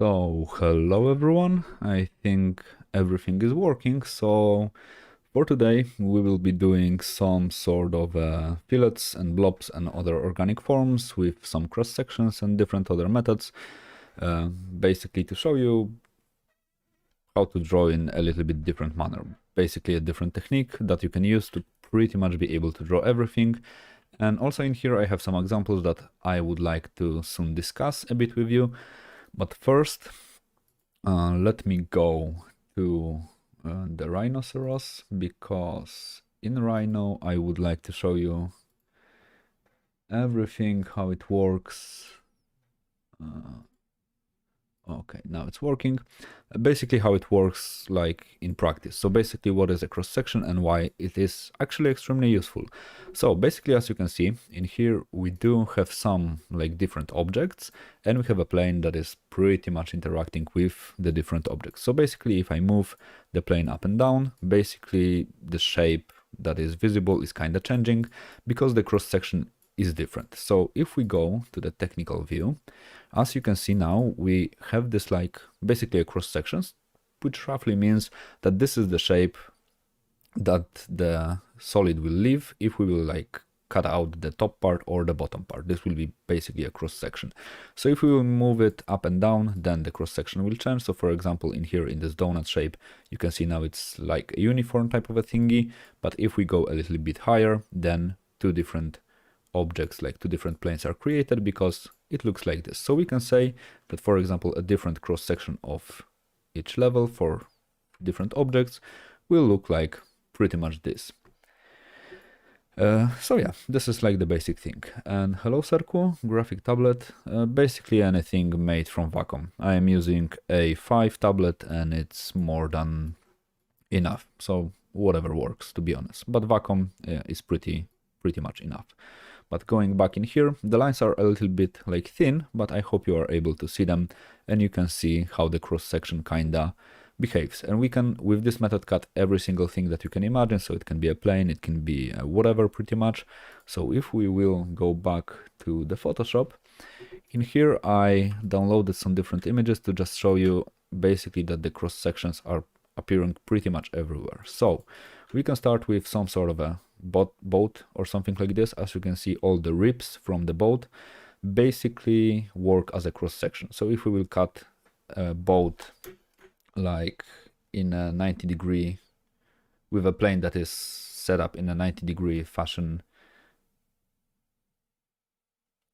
So, hello everyone. I think everything is working. So, for today, we will be doing some sort of fillets and blobs and other organic forms with some cross sections and different other methods. Basically, to show you how to draw in a little bit different manner. Basically, a different technique that you can use to pretty much be able to draw everything. And also in here, I have some examples that I would like to soon discuss a bit with you. But first, let me go to the rhinoceros, because in Rhino I would like to show you everything, how it works. Okay, now it's working. Basically how it works like in practice. So basically what is a cross section and why it is actually extremely useful. So basically, as you can see in here, we do have some like different objects, and we have a plane that is pretty much interacting with the different objects. So basically if I move the plane up and down, basically the shape that is visible is kind of changing because the cross section is different. So if we go to the technical view, as you can see now, we have this like basically a cross sections, which roughly means that this is the shape that the solid will leave if we will like cut out the top part or the bottom part. This will be basically a cross section. So if we will move it up and down, then the cross section will change. So for example, in here in this donut shape, you can see now it's like a uniform type of a thingy. But if we go a little bit higher, then two different objects, like two different planes, are created because it looks like this. So we can say that, for example, a different cross section of each level for different objects will look like pretty much this. So yeah, this is like the basic thing. And hello Serku, graphic tablet, basically anything made from Wacom. I am using a 5 tablet and it's more than enough. So whatever works, to be honest. But Wacom is pretty much enough. But going back in here, the lines are a little bit like thin, but I hope you are able to see them and you can see how the cross section kinda behaves. And we can, with this method, cut every single thing that you can imagine. So it can be a plane, it can be whatever pretty much. So if we will go back to the Photoshop, in here I downloaded some different images to just show you basically that the cross sections are appearing pretty much everywhere. So we can start with some sort of a boat or something like this. As you can see, all the ribs from the boat basically work as a cross section. So if we will cut a boat like in a 90-degree with a plane that is set up in a 90-degree fashion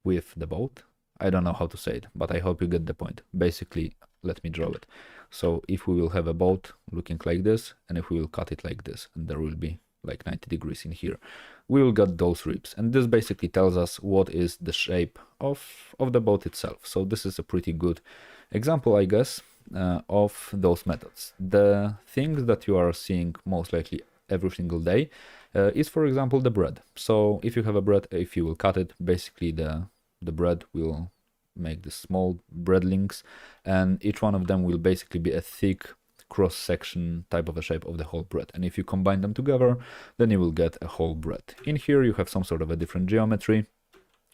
with the boat, I don't know how to say it, but I hope you get the point. Basically, let me draw it. So if we will have a boat looking like this, and if we will cut it like this, and there will be like 90 degrees in here, we will get those ribs. And this basically tells us what is the shape of the boat itself. So this is a pretty good example, I guess, of those methods. The things that you are seeing most likely every single day is, for example, the bread. So if you have a bread, if you will cut it, basically the bread will make the small bread links, and each one of them will basically be a thick cross section type of a shape of the whole bread. And if you combine them together, then you will get a whole bread. In here you have some sort of a different geometry,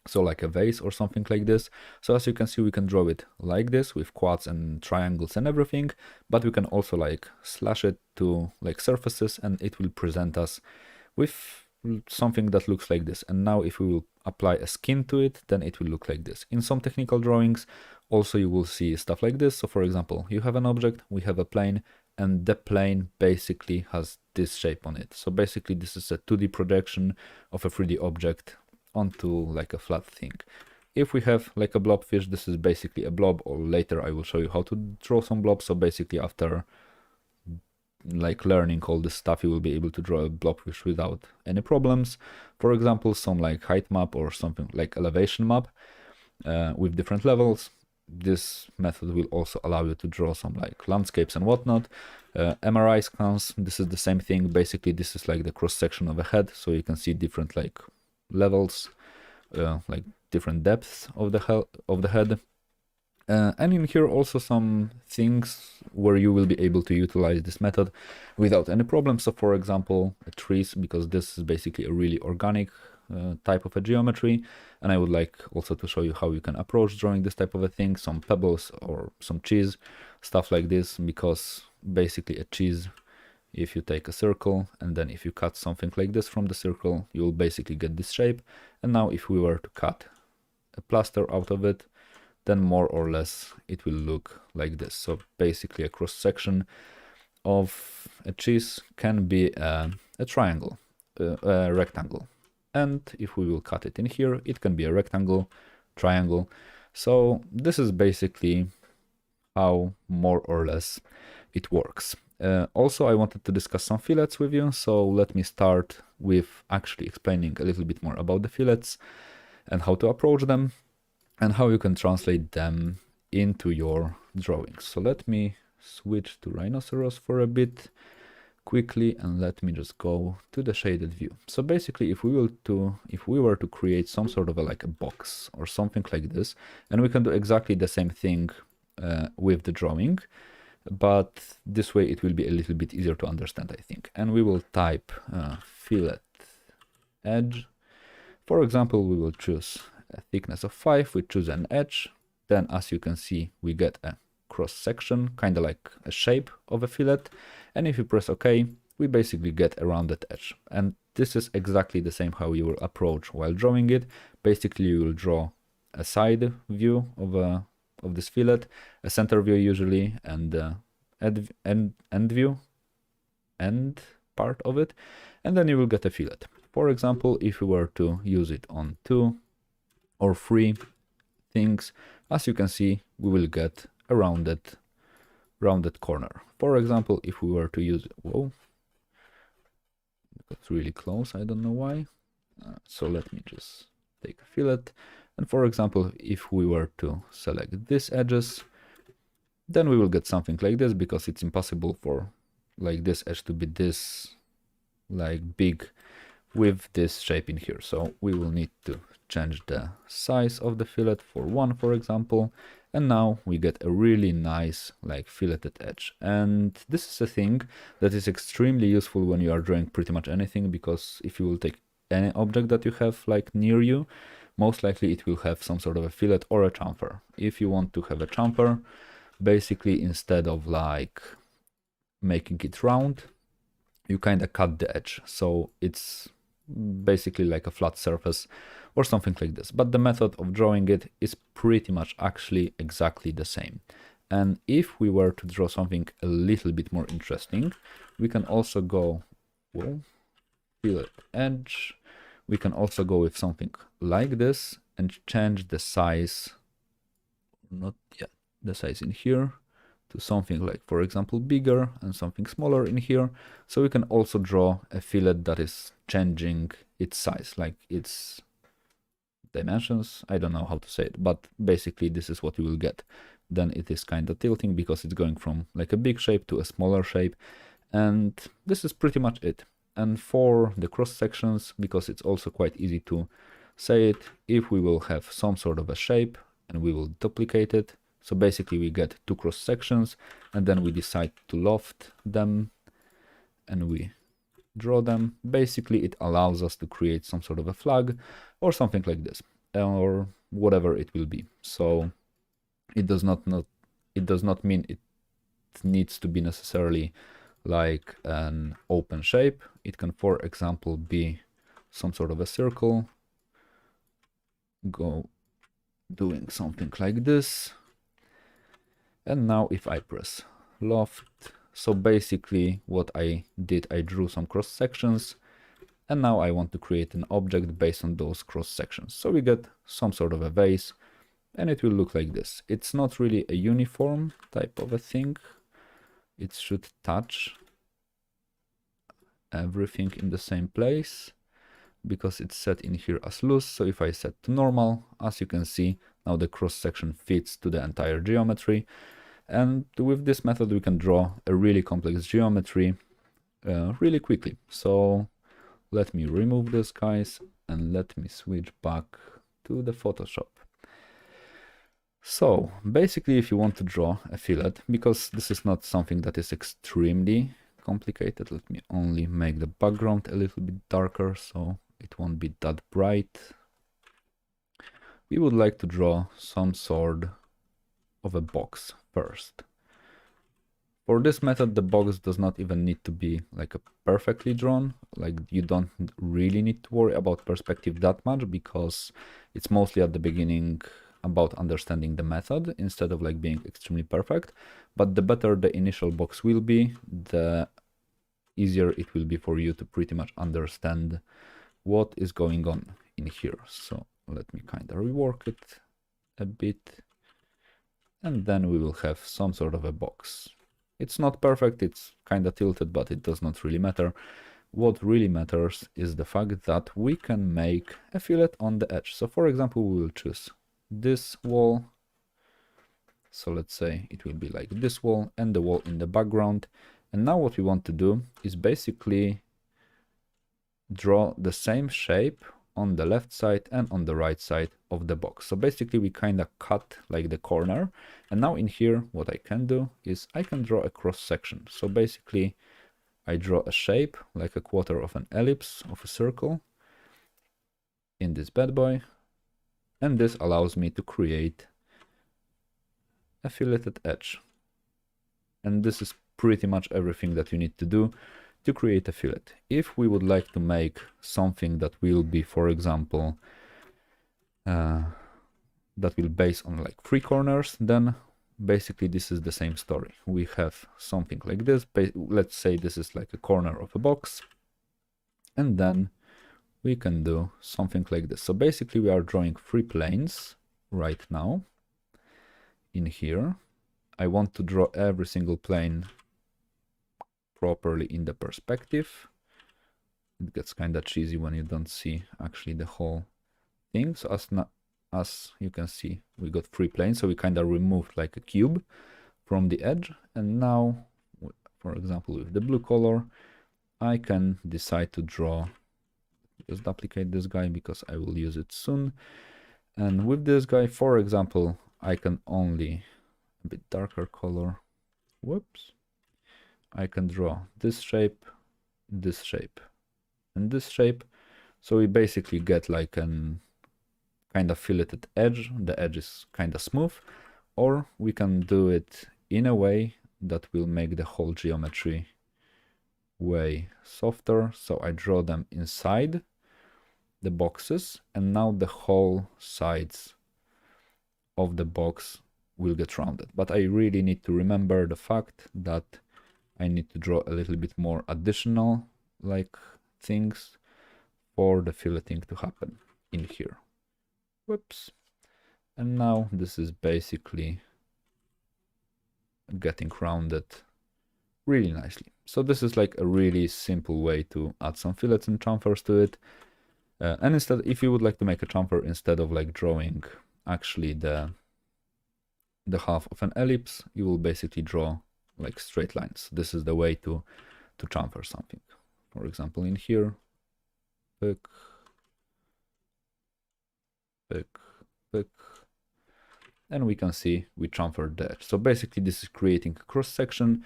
so like a vase or something like this. So as you can see, we can draw it like this with quads and triangles and everything, but we can also like slash it to like surfaces and it will present us with something that looks like this. And now if we will apply a skin to it, then it will look like this. In some technical drawings also you will see stuff like this. So for example, you have an object, we have a plane, and the plane basically has this shape on it. So basically this is a 2D projection of a 3D object onto like a flat thing. If we have like a blobfish, this is basically a blob, or later I will show you how to draw some blobs. So basically after like learning all this stuff, you will be able to draw a blobfish without any problems. For example, some like height map or something like elevation map with different levels. This method will also allow you to draw some like landscapes and whatnot. MRI scans, this is the same thing. Basically this is like the cross section of a head, so you can see different like levels, like different depths of the head. And in here also some things where you will be able to utilize this method without any problem. So for example, trees, because this is basically a really organic type of a geometry, and I would like also to show you how you can approach drawing this type of a thing, some pebbles or some cheese, stuff like this, because basically a cheese, if you take a circle and then if you cut something like this from the circle, you will basically get this shape. And now if we were to cut a plaster out of it, then more or less it will look like this. So basically a cross section of a cheese can be a triangle, a rectangle. And if we will cut it in here, it can be a rectangle, triangle. So this is basically how more or less it works. Also, I wanted to discuss some fillets with you, so let me start with actually explaining a little bit more about the fillets and how to approach them and how you can translate them into your drawings. So let me switch to rhinoceros for a bit quickly, and let me just go to the shaded view. So basically, if we were to create some sort of like a box or something like this, and we can do exactly the same thing with the drawing, but this way it will be a little bit easier to understand, I think. And we will type fillet edge. For example, we will choose a thickness of 5, we choose an edge, then as you can see we get a cross section, kind of like a shape of a fillet, and if you press OK, we basically get a rounded edge. And this is exactly the same how you will approach while drawing it. Basically you will draw a side view of this fillet, a center view usually, and end view, end part of it, and then you will get a fillet. For example, if we were to use it on 2 or 3 things, as you can see, we will get a rounded corner. For example, if we were to use it, whoa, it's really close, I don't know why. So let me just take a fillet. And for example, if we were to select these edges, then we will get something like this, because it's impossible for like this edge to be this like big with this shape in here. So we will need to change the size of the fillet for 1, for example, and now we get a really nice like filleted edge. And this is a thing that is extremely useful when you are drawing pretty much anything, because if you will take any object that you have like near you, most likely it will have some sort of a fillet or a chamfer. If you want to have a chamfer, basically instead of like making it round, you kind of cut the edge, so it's basically like a flat surface or something like this. But the method of drawing it is pretty much actually exactly the same. And if we were to draw something a little bit more interesting, we can also go, well, fillet edge. We can also go with something like this and change the size, the size in here to something like, for example, bigger, and something smaller in here. So we can also draw a fillet that is changing its size, like its dimensions. I don't know how to say it, but basically this is what you will get. Then it is kind of tilting because it's going from like a big shape to a smaller shape. And this is pretty much it. And for the cross sections, because it's also quite easy to say it, if we will have some sort of a shape and we will duplicate it, so basically we get 2 cross sections, and then we decide to loft them and we draw them. Basically it allows us to create some sort of a flag or something like this, or whatever it will be. So it does not mean it needs to be necessarily like an open shape. It can, for example, be some sort of a circle, go doing something like this. And now if I press loft, so basically what I did, I drew some cross sections, and now I want to create an object based on those cross sections. So we get some sort of a vase, and it will look like this. It's not really a uniform type of a thing. It should touch everything in the same place, because it's set in here as loose. So if I set to normal, as you can see, now the cross section fits to the entire geometry. And with this method we can draw a really complex geometry really quickly. So let me remove this, guys, and let me switch back to the Photoshop. So basically, if you want to draw a fillet, because this is not something that is extremely complicated, let me only make the background a little bit darker so it won't be that bright. We would like to draw some sort of a box first. For this method, the box does not even need to be like a perfectly drawn. Like you don't really need to worry about perspective that much, because it's mostly at the beginning about understanding the method instead of like being extremely perfect. But the better the initial box will be, the easier it will be for you to pretty much understand what is going on in here. So let me kind of rework it a bit, and then we will have some sort of a box. It's not perfect, it's kind of tilted, but it does not really matter. What really matters is the fact that we can make a fillet on the edge. So for example, we will choose this wall. So let's say it will be like this wall and the wall in the background. And now what we want to do is basically draw the same shape on the left side and on the right side of the box. So basically we kind of cut like the corner, and now in here what I can do is I can draw a cross section. So basically I draw a shape like a quarter of an ellipse of a circle in this bad boy, and this allows me to create a filleted edge. And this is pretty much everything that you need to do to create a fillet. If we would like to make something that will be, for example, that will base on like 3 corners, then basically this is the same story. We have something like this. Let's say this is like a corner of a box, and then we can do something like this. So basically we are drawing 3 planes right now in here. I want to draw every single plane properly in the perspective. It gets kind of cheesy when you don't see actually the whole thing. So as you can see, we got 3 planes, so we kind of removed like a cube from the edge. And now, for example, with the blue color, I can decide to draw, just duplicate this guy because I will use it soon. And with this guy, for example, I can only a bit darker color. Whoops. I can draw this shape, and this shape. So we basically get like an kind of filleted edge. The edge is kind of smooth, or we can do it in a way that will make the whole geometry way softer. So I draw them inside the boxes, and now the whole sides of the box will get rounded. But I really need to remember the fact that I need to draw a little bit more additional like things for the filleting to happen in here. Whoops. And now this is basically getting rounded really nicely. So this is like a really simple way to add some fillets and chamfers to it. And instead, if you would like to make a chamfer, instead of like drawing actually the half of an ellipse, you will basically draw like straight lines. This is the way to chamfer something. For example, in here, pick, and we can see we chamfered the edge. So basically this is creating a cross section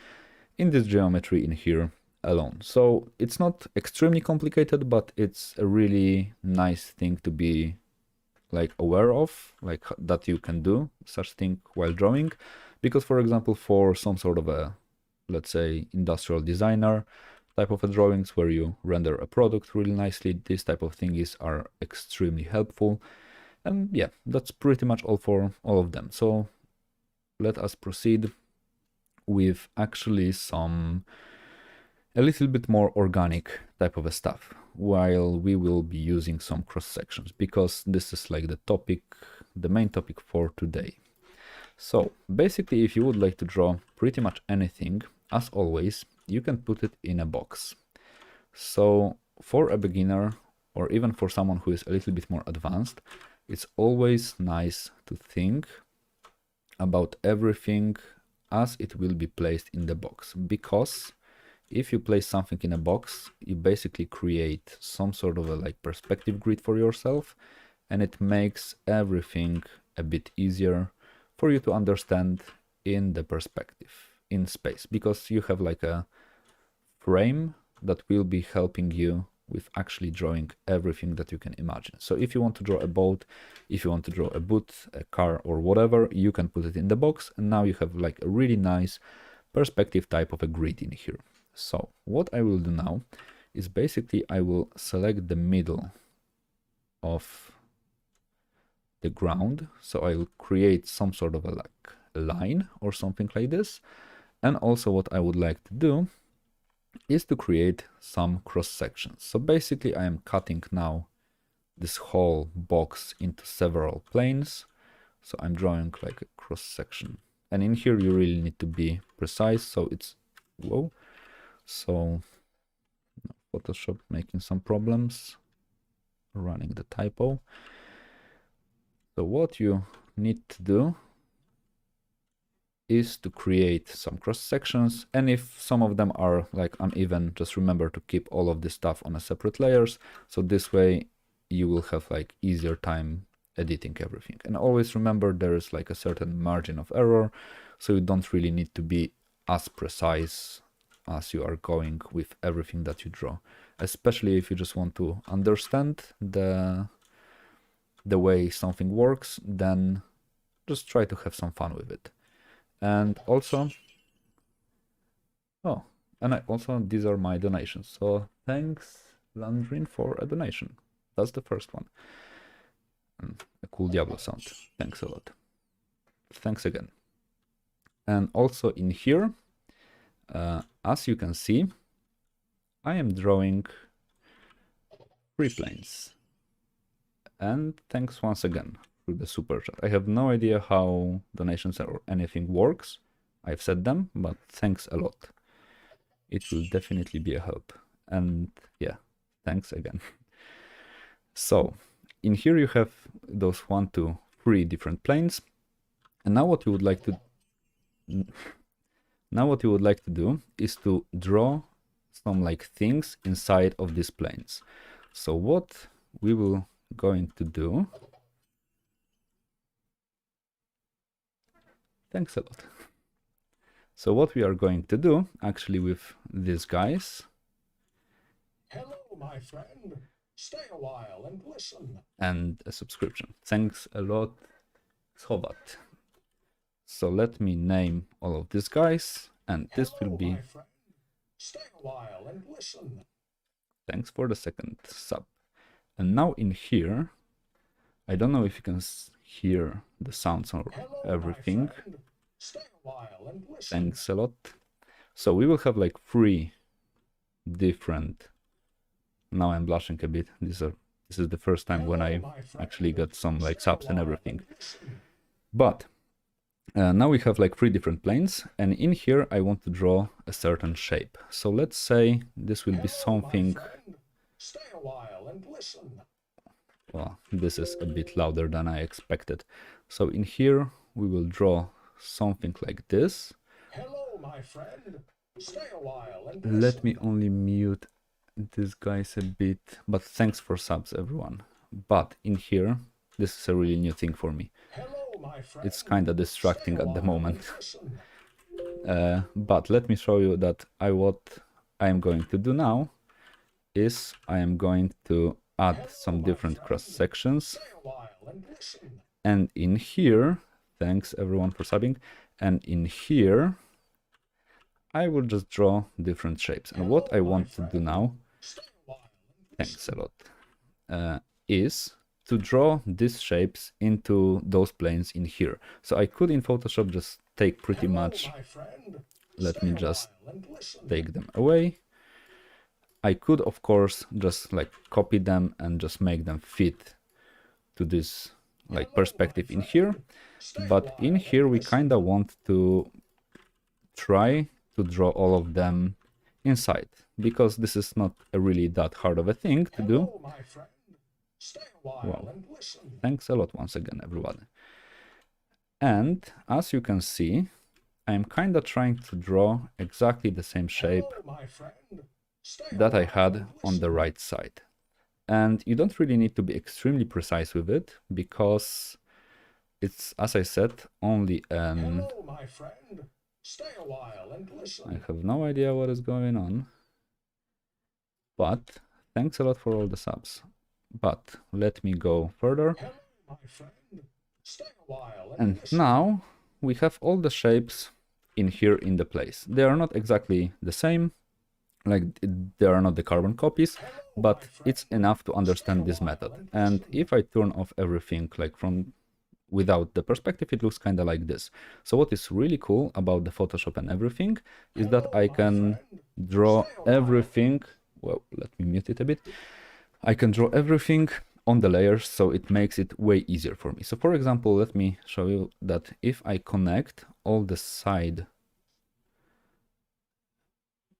in this geometry in here alone. So it's not extremely complicated, but it's a really nice thing to be like aware of, like that you can do such thing while drawing. Because for example, for some sort of a, let's say, industrial designer type of a drawings where you render a product really nicely, these type of thingies are extremely helpful. And yeah, that's pretty much all for all of them. So let us proceed with actually a little bit more organic type of a stuff, while we will be using some cross sections, because this is like the main topic for today. So basically, if you would like to draw pretty much anything, as always, you can put it in a box. So for a beginner, or even for someone who is a little bit more advanced, it's always nice to think about everything as it will be placed in the box, because if you place something in a box, you basically create some sort of a like perspective grid for yourself, and it makes everything a bit easier for you to understand in the perspective, in space, because you have like a frame that will be helping you with actually drawing everything that you can imagine. So if you want to draw a boat, if you want to draw a boot, a car, or whatever, you can put it in the box, and now you have like a really nice perspective type of a grid in here. So what I will do now is basically I will select the middle of the ground. So I'll create some sort of a like line or something like this. And also what I would like to do is to create some cross sections. So basically I am cutting now this whole box into several planes. So I'm drawing like a cross section. And in here you really need to be precise. So it's, whoa. So Photoshop making some problems, running the typo. So what you need to do is to create some cross sections, and if some of them are like uneven, just remember to keep all of this stuff on a separate layers, so this way you will have like easier time editing everything. And always remember there is like a certain margin of error, so you don't really need to be as precise as you are going with everything that you draw, especially if you just want to understand the way something works, then just try to have some fun with it. And also, these are my donations. So thanks, Landrin, for a donation. That's the first one. A cool Diablo sound. Thanks a lot. Thanks again. And also in here, as you can see, I am drawing 3 planes. And thanks once again through the super chat. I have no idea how donations or anything works. I've said them, but thanks a lot. It will definitely be a help. And yeah, thanks again. So in here you have those 1, 2, 3 different planes. And now what you would like to do is to draw some like things inside of these planes. So what we will going to do, thanks a lot. So what we are going to do actually with these guys, hello my friend, stay a while and listen, and a subscription, thanks a lot, Sobat. So let me name all of these guys, and this will be, my friend, stay a while and listen. Thanks for the second sub. And now in here, I don't know if you can hear the sounds or everything. Stay a while and listen. Thanks a lot. So we will have like 3 different, now I'm blushing a bit, this is the first time when I actually got some like subs and everything. But now we have like 3 different planes, and in here I want to draw a certain shape. So let's say this will be something. Stay a while and listen. Well, this is a bit louder than I expected. So in here we will draw something like this. Hello, my friend. Stay a while and listen. Let me only mute these guys a bit, but thanks for subs everyone. But in here, this is a really new thing for me. Hello, my friend. It's kind of distracting at the moment. But let me show you that what I am going to do now is I am going to add some different cross sections. And in here, thanks everyone for subbing. And in here, I will just draw different shapes. And what I want to do now, thanks a lot, is to draw these shapes into those planes in here. So I could in Photoshop just take pretty much, let me just take them away. I could of course just like copy them and just make them fit to this like perspective in here. But in here we kind of want to try to draw all of them inside, because this is not a really that hard of a thing to do. Wow. Thanks a lot once again, everybody. And as you can see, I'm kind of trying to draw exactly the same shape that I had on the right side. And you don't really need to be extremely precise with it, because it's, as I said, only an... Hello, my friend. Stay a while and listen. I have no idea what is going on. But Thanks a lot for all the subs. But let me go further. Hello, my friend. Stay a while And listen. now we have all the shapes in here in the place. They are not exactly the same, like they are not the carbon copies, but it's enough to understand this method. And if I turn off everything like from without the perspective, it looks kind of like this. So what is really cool about the Photoshop and everything is that I can draw everything. Well, let me mute it a bit. I can draw everything on the layers, so it makes it way easier for me. So for example, let me show you that if I connect all the side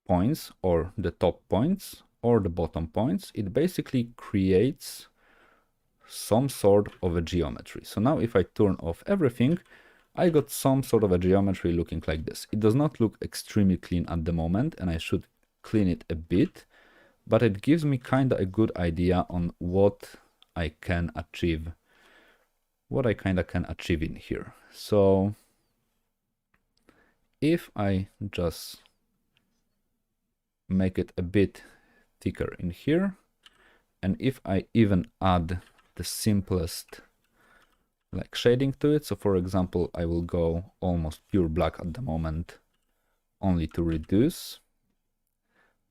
points or the top points or the bottom points, it basically creates some sort of a geometry. So now if I turn off everything, I got some sort of a geometry looking like this. It does not look extremely clean at the moment, and I should clean it a bit, but it gives me kind of a good idea on what I can achieve, what I kind of can achieve in here. So if I just make it a bit thicker in here, and if I even add the simplest like shading to it, so for example I will go almost pure black at the moment only to reduce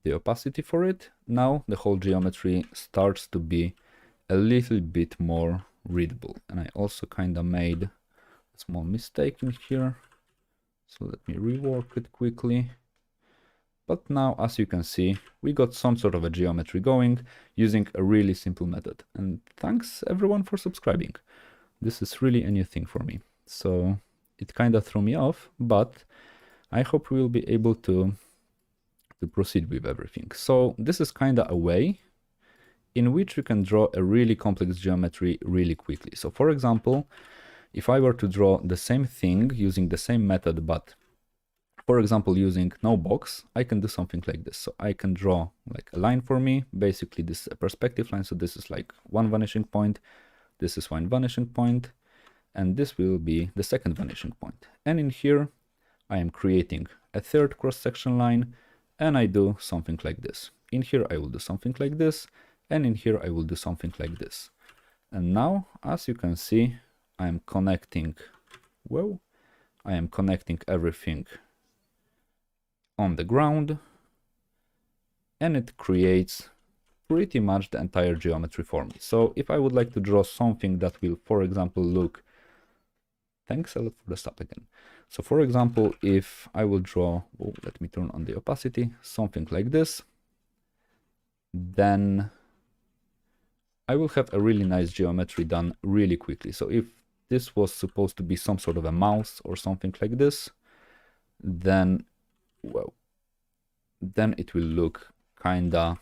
the opacity for it, now the whole geometry starts to be a little bit more readable. And I also kind of made a small mistake in here, so let me rework it quickly. But now, as you can see, we got some sort of a geometry going using a really simple method. And thanks everyone for subscribing. This is really a new thing for me. So it kind of threw me off, but I hope we will be able to proceed with everything. So this is kind of a way in which you can draw a really complex geometry really quickly. So for example, if I were to draw the same thing using the same method, but for example, using no box, I can do something like this. So I can draw like a line for me. Basically, this is a perspective line. So this is like one vanishing point. This is one vanishing point. And this will be the second vanishing point. And in here, I am creating a third cross-section line. And I do something like this. In here, I will do something like this. And in here, I will do something like this. And now, as you can see, I am connecting, well, I am connecting everything on the ground, and it creates pretty much the entire geometry for me. So if I would like to draw something that will, for example, look, thanks a lot for the stop again. So for example, if I will draw, oh, let me turn on the opacity, something like this, then I will have a really nice geometry done really quickly. So if this was supposed to be some sort of a mouse or something like this, then, well, then it will look kinda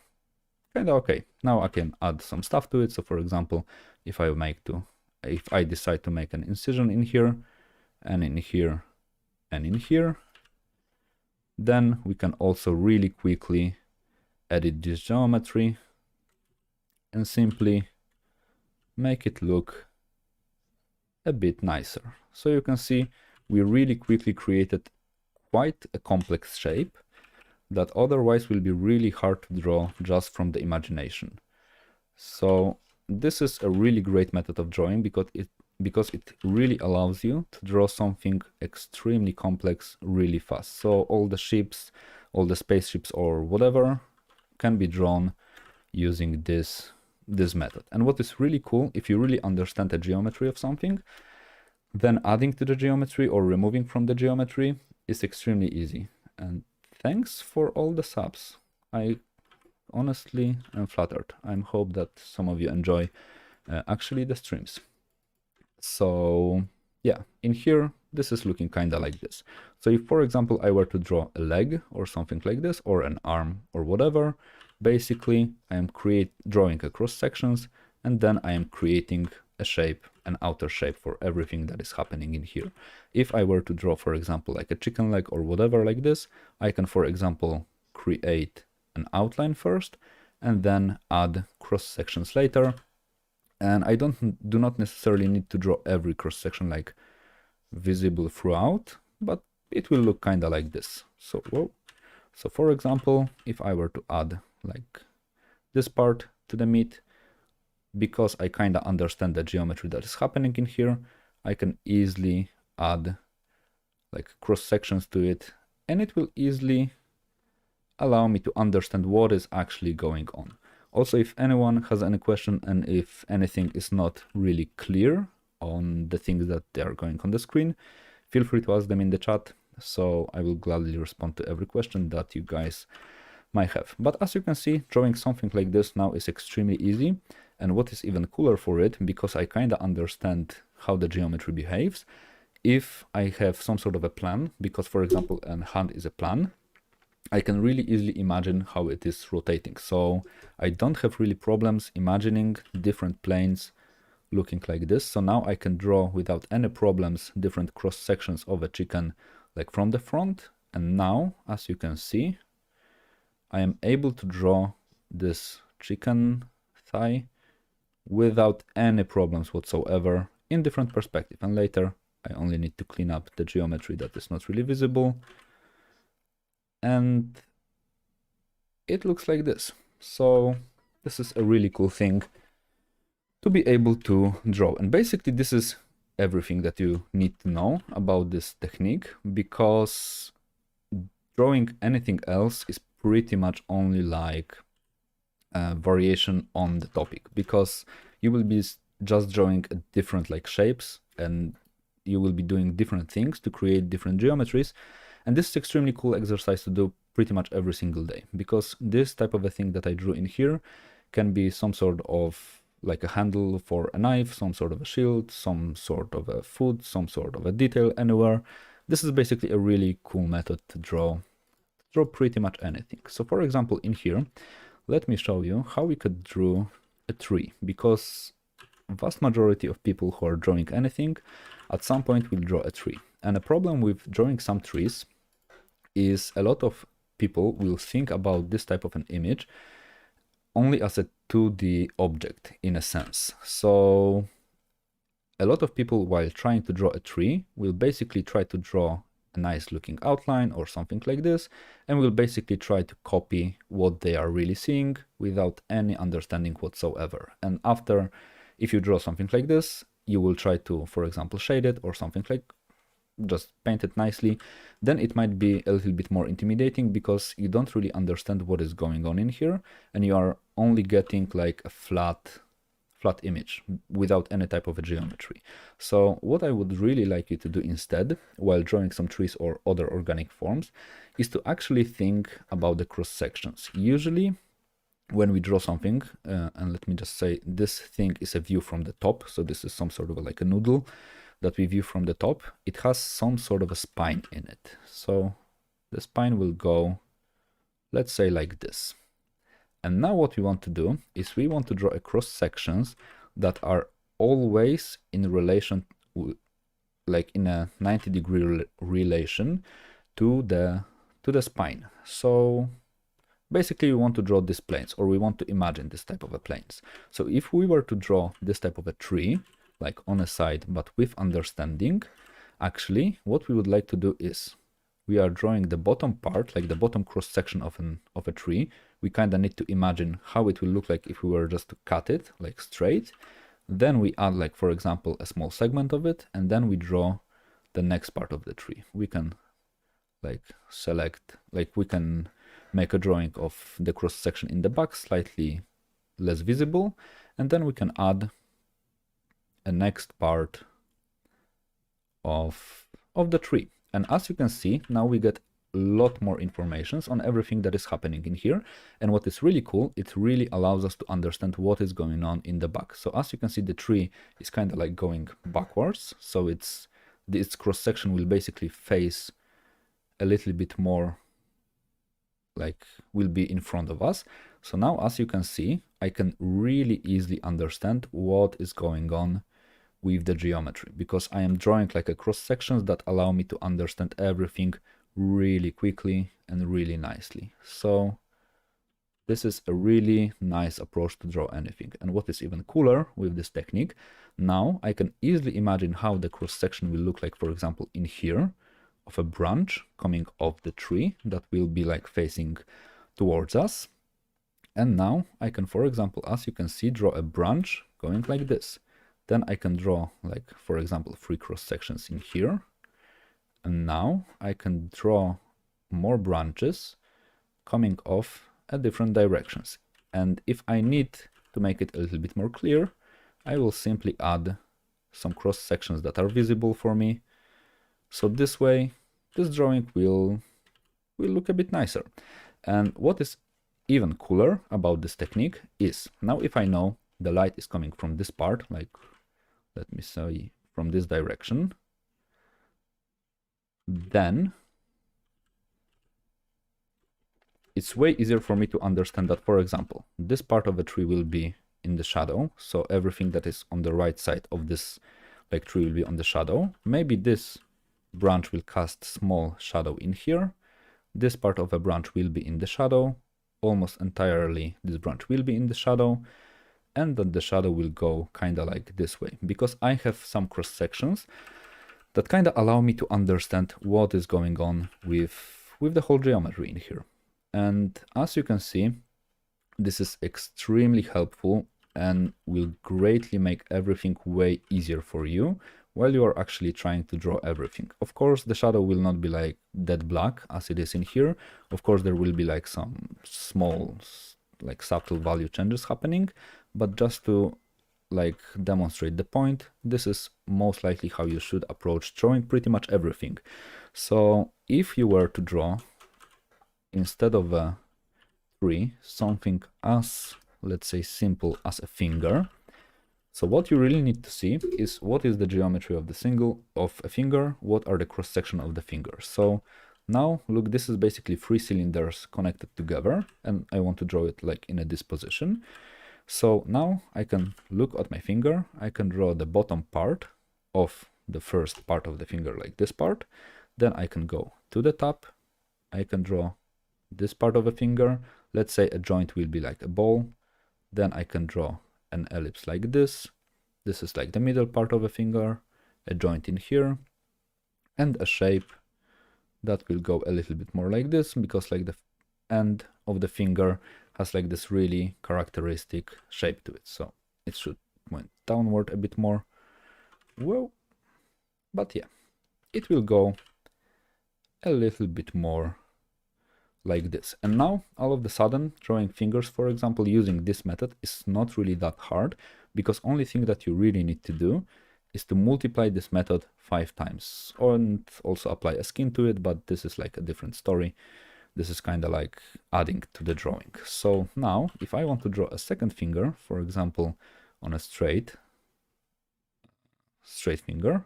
okay. Now I can add some stuff to it. So for example, if I decide to make an incision in here and in here and in here, then we can also really quickly edit this geometry and simply make it look a bit nicer. So you can see we really quickly created quite a complex shape that otherwise will be really hard to draw just from the imagination. So this is a really great method of drawing because it really allows you to draw something extremely complex really fast. So all the ships, all the spaceships or whatever can be drawn using this method. And what is really cool, if you really understand the geometry of something, then adding to the geometry or removing from the geometry is extremely easy. And thanks for all the subs. I honestly am flattered. I hope that some of you enjoy actually the streams. So yeah, in here, this is looking kind of like this. So if, for example, I were to draw a leg or something like this, or an arm or whatever, basically I am drawing across sections, and then I am creating a shape, an outer shape for everything that is happening in here. If I were to draw, for example, like a chicken leg or whatever like this, I can, for example, create an outline first and then add cross sections later. And I do not necessarily need to draw every cross section like visible throughout, but it will look kind of like this. So, whoa. So for example, if I were to add like this part to the meat, because I kind of understand the geometry that is happening in here, I can easily add like cross sections to it, and it will easily allow me to understand what is actually going on. Also, if anyone has any question and if anything is not really clear on the things that they are going on the screen, feel free to ask them in the chat, so I will gladly respond to every question that you guys might have. But as you can see, drawing something like this now is extremely easy, and what is even cooler for it, because I kind of understand how the geometry behaves, if I have some sort of a plan, because for example a hand is a plan, I can really easily imagine how it is rotating. So I don't have really problems imagining different planes looking like this. So now I can draw without any problems different cross sections of a chicken, like from the front. And now, as you can see, I am able to draw this chicken thigh without any problems whatsoever in different perspective. And later I only need to clean up the geometry that is not really visible. And it looks like this. So this is a really cool thing to be able to draw. And basically this is everything that you need to know about this technique, because drawing anything else is pretty much only like a variation on the topic, because you will be just drawing different like shapes, and you will be doing different things to create different geometries. And this is extremely cool exercise to do pretty much every single day, because this type of a thing that I drew in here can be some sort of like a handle for a knife, some sort of a shield, some sort of a foot, some sort of a detail anywhere. This is basically a really cool method to draw pretty much anything. So for example, in here, let me show you how we could draw a tree, because vast majority of people who are drawing anything at some point will draw a tree. And the problem with drawing some trees is a lot of people will think about this type of an image only as a 2D object in a sense. So a lot of people, while trying to draw a tree, will basically try to draw a nice looking outline or something like this, and will basically try to copy what they are really seeing without any understanding whatsoever. And after, if you draw something like this, you will try to, for example, shade it or something like just paint it nicely, then it might be a little bit more intimidating, because you don't really understand what is going on in here, and you are only getting like a flat image without any type of a geometry. So what I would really like you to do instead, while drawing some trees or other organic forms, is to actually think about the cross sections. Usually when we draw something, and let me just say this thing is a view from the top, so this is some sort of like a noodle that we view from the top, it has some sort of a spine in it. So the spine will go, let's say, like this. And now what we want to do is we want to draw cross sections that are always in relation, like in a 90-degree relation to the spine. So basically we want to draw these planes, or we want to imagine this type of a planes. So if we were to draw this type of a tree, like on a side, but with understanding, actually what we would like to do is we are drawing the bottom part, like the bottom cross section of a tree. We kind of need to imagine how it will look like if we were just to cut it like straight. Then we add, like, for example, a small segment of it, and then we draw the next part of the tree. We can like select, like we can make a drawing of the cross section in the back, slightly less visible, and then we can add a next part of the tree. And as you can see, now we get a lot more information on everything that is happening in here. And what is really cool, it really allows us to understand what is going on in the back. So as you can see, the tree is kind of like going backwards. So its cross section will basically face a little bit more, like will be in front of us. So now, as you can see, I can really easily understand what is going on with the geometry, because I am drawing like a cross sections that allow me to understand everything really quickly and really nicely. So this is a really nice approach to draw anything. And what is even cooler with this technique, now I can easily imagine how the cross section will look like, for example, in here of a branch coming off the tree that will be like facing towards us. And now I can, for example, as you can see, draw a branch going like this. Then I can draw, like, for example, 3 cross sections in here. And now I can draw more branches coming off at different directions. And if I need to make it a little bit more clear, I will simply add some cross sections that are visible for me. So this way, this drawing will look a bit nicer. And what is even cooler about this technique is, now if I know the light is coming from this part, like, let me say, from this direction, then it's way easier for me to understand that, for example, this part of the tree will be in the shadow, so everything that is on the right side of this like tree will be on the shadow. Maybe this branch will cast small shadow in here. This part of a branch will be in the shadow. Almost entirely this branch will be in the shadow, and then the shadow will go kind of like this way, because I have some cross sections that kind of allow me to understand what is going on with the whole geometry in here. And as you can see, this is extremely helpful and will greatly make everything way easier for you while you are actually trying to draw everything. Of course, the shadow will not be like dead black as it is in here. Of course, there will be like some small, like subtle value changes happening, but just to like demonstrate the point, this is most likely how you should approach drawing pretty much everything. So if you were to draw, instead of a tree, something as, let's say, simple as a finger. So what you really need to see is what is the geometry of a finger, what are the cross section of the fingers. So now look, this is basically 3 cylinders connected together, and I want to draw it like in a disposition. So now I can look at my finger, I can draw the bottom part of the first part of the finger, like this part. Then I can go to the top, I can draw this part of a finger. Let's say a joint will be like a ball. Then I can draw an ellipse like this. This is like the middle part of a finger, a joint in here, and a shape that will go a little bit more like this, because like the end of the finger has like this really characteristic shape to it. So it should point downward a bit more. Well, but yeah, it will go a little bit more like this. And now all of a sudden drawing fingers, for example, using this method is not really that hard, because only thing that you really need to do is to multiply this method 5 times and also apply a skin to it, but this is like a different story. This is kind of like adding to the drawing. So now if I want to draw a second finger, for example, on a straight finger,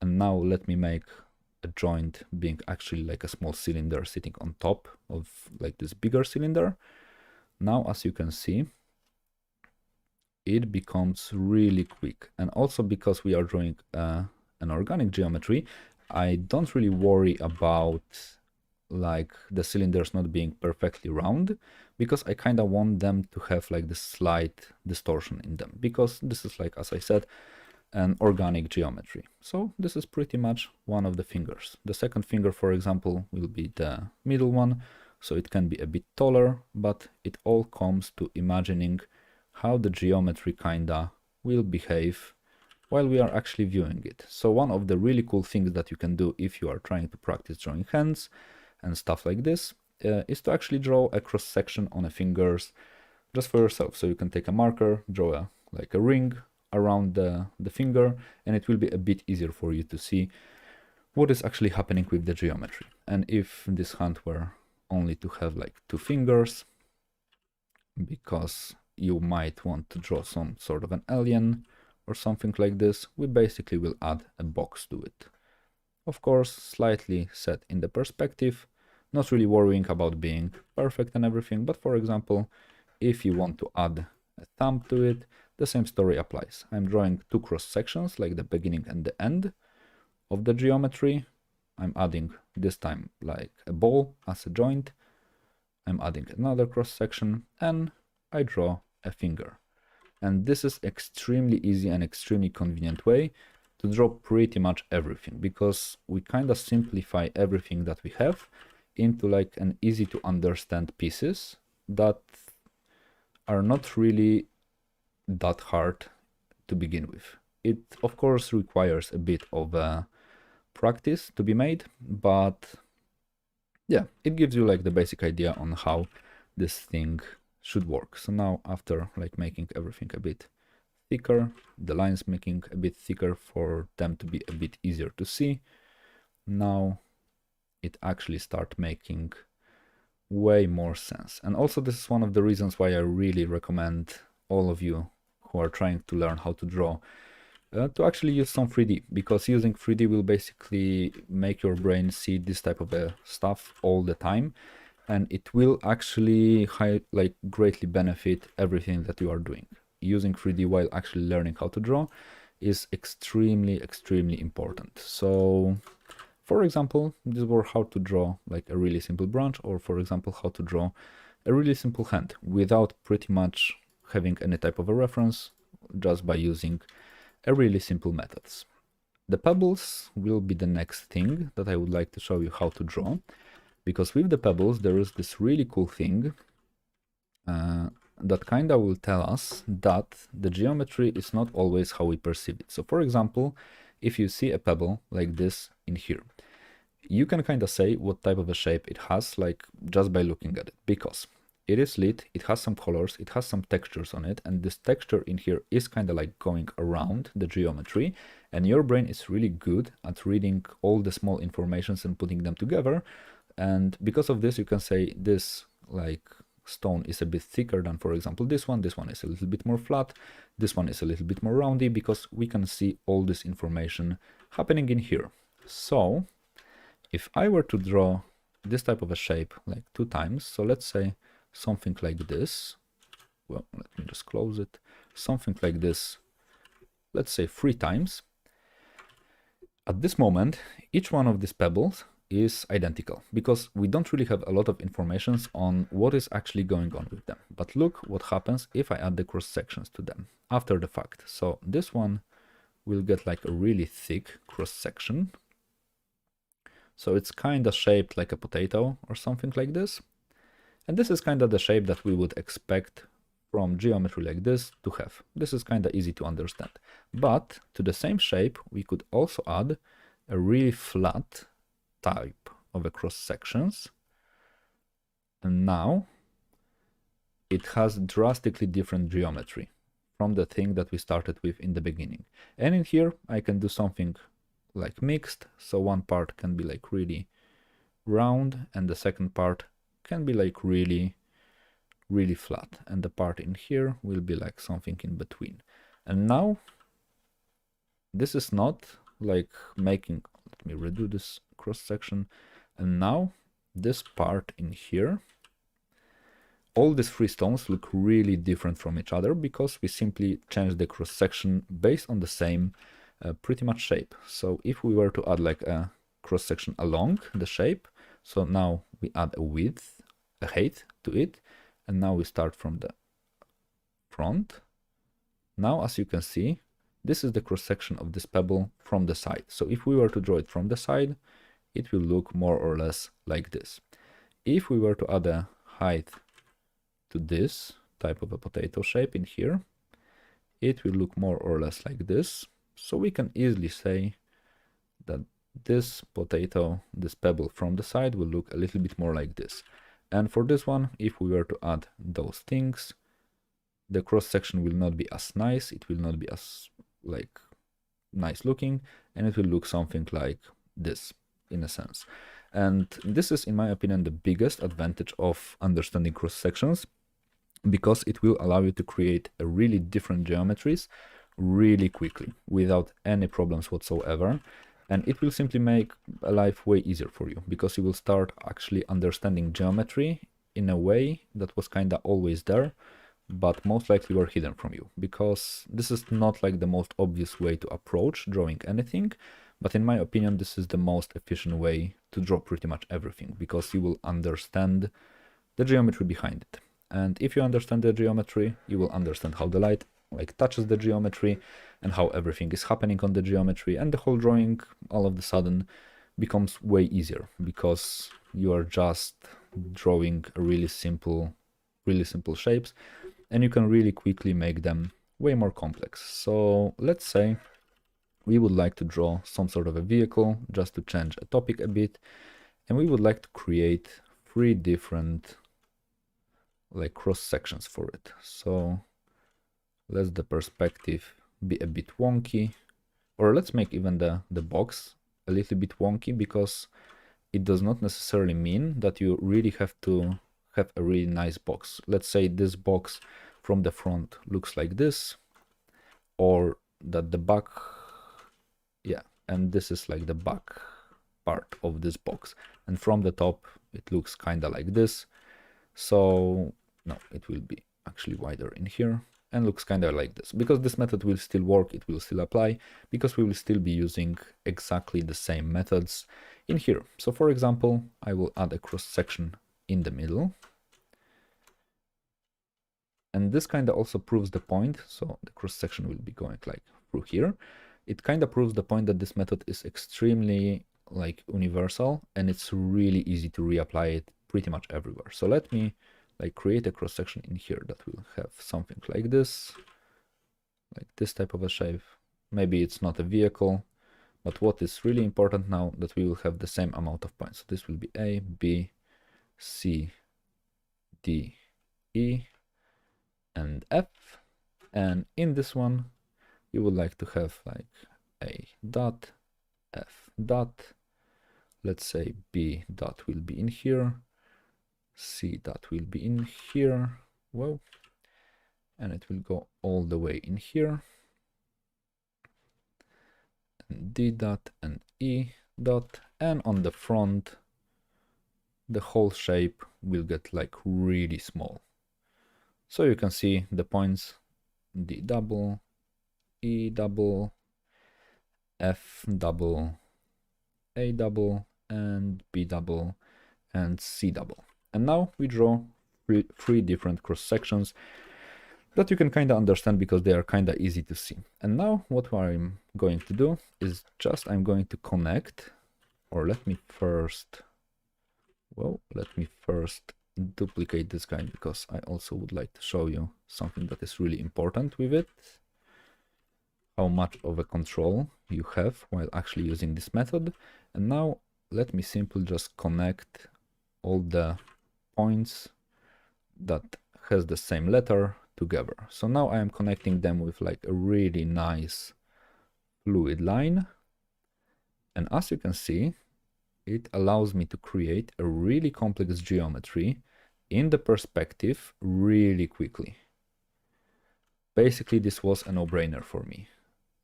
and now let me make a joint being actually like a small cylinder sitting on top of like this bigger cylinder. Now, as you can see, it becomes really quick. And also because we are drawing an organic geometry, I don't really worry about like the cylinders not being perfectly round, because I kind of want them to have like this slight distortion in them, because this is like, as I said, an organic geometry. So this is pretty much one of the fingers. The second finger, for example, will be the middle one, so it can be a bit taller, but it all comes to imagining how the geometry kinda will behave while we are actually viewing it. So one of the really cool things that you can do if you are trying to practice drawing hands and stuff like this is to actually draw a cross section on a fingers just for yourself. So you can take a marker, draw like a ring around the finger, and it will be a bit easier for you to see what is actually happening with the geometry. And if this hand were only to have like 2 fingers, because you might want to draw some sort of an alien or something like this, we basically will add a box to it. Of course, slightly set in the perspective, not really worrying about being perfect and everything, but for example, if you want to add a thumb to it, the same story applies. I'm drawing 2 cross sections, like the beginning and the end of the geometry. I'm adding this time like a ball as a joint. I'm adding another cross section, and I draw a finger. And this is extremely easy and extremely convenient way to draw pretty much everything, because we kind of simplify everything that we have into like an easy to understand pieces that are not really that hard to begin with. It of course requires a bit of practice to be made, but yeah, it gives you like the basic idea on how this thing should work. So now after like making everything a bit thicker, the lines making a bit thicker for them to be a bit easier to see, now it actually start making way more sense. And also this is one of the reasons why I really recommend all of you who are trying to learn how to draw to actually use some 3D, because using 3D will basically make your brain see this type of stuff all the time, and it will actually greatly benefit everything that you are doing. Using 3D while actually learning how to draw is extremely important. So for example, this were how to draw like a really simple branch, or for example how to draw a really simple hand without pretty much having any type of a reference, just by using a really simple methods. The pebbles will be the next thing that I would like to show you how to draw, because with the pebbles there is this really cool thing that kinda will tell us that the geometry is not always how we perceive it. So for example, if you see a pebble like this in here, you can kinda say what type of a shape it has, like just by looking at it, because it is lit, it has some colors, it has some textures on it, and this texture in here is kinda like going around the geometry, and your brain is really good at reading all the small informations and putting them together. And because of this, you can say this like stone is a bit thicker than, for example, this one is a little bit more flat, this one is a little bit more roundy, because we can see all this information happening in here. So if I were to draw this type of a shape like 2 times, so let's say something like this, well, let me just close it, something like this, let's say 3 times, at this moment each one of these pebbles is identical, because we don't really have a lot of information on what is actually going on with them. But look what happens if I add the cross sections to them after the fact. So this one will get like a really thick cross section, so it's kind of shaped like a potato or something like this. And this is kind of the shape that we would expect from geometry like this to have. This is kind of easy to understand. But to the same shape, we could also add a really flat type of a cross sections. And now it has drastically different geometry from the thing that we started with in the beginning. And in here, I can do something like mixed. So one part can be like really round, and the second part can be like really flat, and the part in here will be like something in between. And now this is not like making, let me redo this cross section, and now this part in here, all these 3 stones look really different from each other, because we simply changed the cross section based on the same pretty much shape. So if we were to add like a cross section along the shape, so now we add a width, a height to it, and now we start from the front. Now, as you can see, this is the cross section of this pebble from the side. So if we were to draw it from the side, it will look more or less like this. If we were to add a height to this type of a potato shape in here, it will look more or less like this. So we can easily say that this potato, this pebble from the side, will look a little bit more like this. And for this one, if we were to add those things, the cross section will not be as nice, it will not be as like nice looking, and it will look something like this in a sense. And this is, in my opinion, the biggest advantage of understanding cross sections, because it will allow you to create a really different geometries really quickly without any problems whatsoever. And it will simply make life way easier for you, because you will start actually understanding geometry in a way that was kind of always there, but most likely were hidden from you, because this is not like the most obvious way to approach drawing anything, but in my opinion this is the most efficient way to draw pretty much everything, because you will understand the geometry behind it. And if you understand the geometry, you will understand how the light like touches the geometry and how everything is happening on the geometry, and the whole drawing all of a sudden becomes way easier, because you are just drawing really simple shapes, and you can really quickly make them way more complex. So let's say we would like to draw some sort of a vehicle just to change a topic a bit, and we would like to create 3 different like cross sections for it. So let's the perspective be a bit wonky, or let's make even the box a little bit wonky, because it does not necessarily mean that you really have to have a really nice box. Let's say this box from the front looks like this, or that the back, yeah, and this is like the back part of this box, and from the top it looks kind of like this. So no, it will be actually wider in here and looks kind of like this, because this method will still work, it will still apply, because we will still be using exactly the same methods in here. So for example, I will add a cross section in the middle, and this kind of also proves the point. So the cross section will be going like through here. It kind of proves the point that this method is extremely like universal, and it's really easy to reapply it pretty much everywhere. So let me like create a cross section in here that will have something like this type of a shape. Maybe it's not a vehicle, but what is really important now that we will have the same amount of points. So this will be A, B, C, D, E, and F. And in this one, you would like to have like A dot, F dot, let's say B dot will be in here, C dot will be in here, whoa, and it will go all the way in here, and D dot and E dot, and on the front, the whole shape will get like really small. So you can see the points D double, E double, F double, A double, and B double, and C double. And now we draw three different cross sections that you can kind of understand because they are kind of easy to see. And now what I'm going to do is just I'm going to connect, or let me first duplicate this guy, because I also would like to show you something that is really important with it, how much of a control you have while actually using this method. And now let me simply just connect all the points that has the same letter together. So now I am connecting them with like a really nice fluid line, and as you can see, it allows me to create a really complex geometry in the perspective really quickly. Basically, this was a no-brainer for me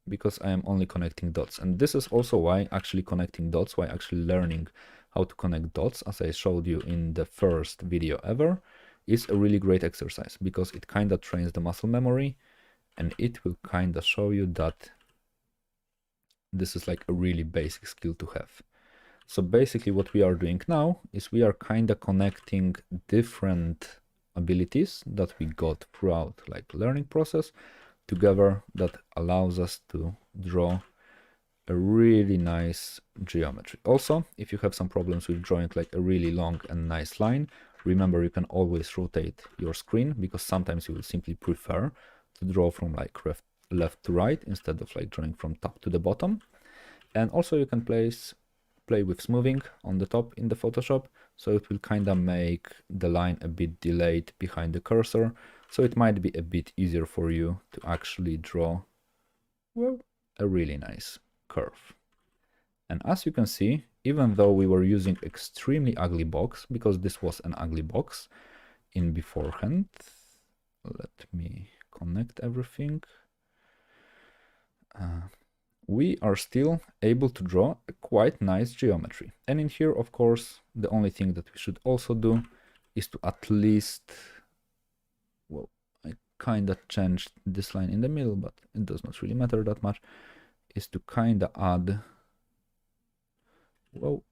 because I am only connecting dots, and this is also why actually connecting dots, why actually learning how to connect dots, as I showed you in the first video ever, is a really great exercise, because it kind of trains the muscle memory, and it will kind of show you that this is like a really basic skill to have. So basically what we are doing now is we are kind of connecting different abilities that we got throughout like learning process together, that allows us to draw a really nice geometry. Also, if you have some problems with drawing like a really long and nice line, remember you can always rotate your screen, because sometimes you will simply prefer to draw from like left to right instead of like drawing from top to the bottom. And also you can play with smoothing on the top in the Photoshop, so it will kind of make the line a bit delayed behind the cursor, so it might be a bit easier for you to actually draw, well, a really nice curve. And as you can see, even though we were using extremely ugly box, because this was an ugly box in beforehand, let me connect everything, we are still able to draw a quite nice geometry. And in here, of course, the only thing that we should also do is to at least, well, I kind of changed this line in the middle, but it does not really matter that much, is to kind of add, well,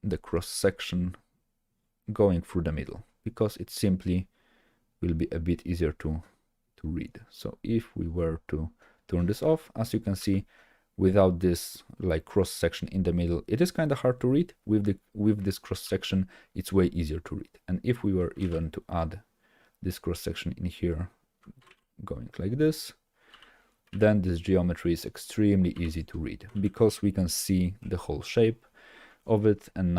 the cross section going through the middle, because it simply will be a bit easier to read. So if we were to turn this off, as you can see, without this like cross section in the middle, it is kind of hard to read. With this cross section, it's way easier to read. And if we were even to add this cross section in here, going like this, then this geometry is extremely easy to read because we can see the whole shape of it. And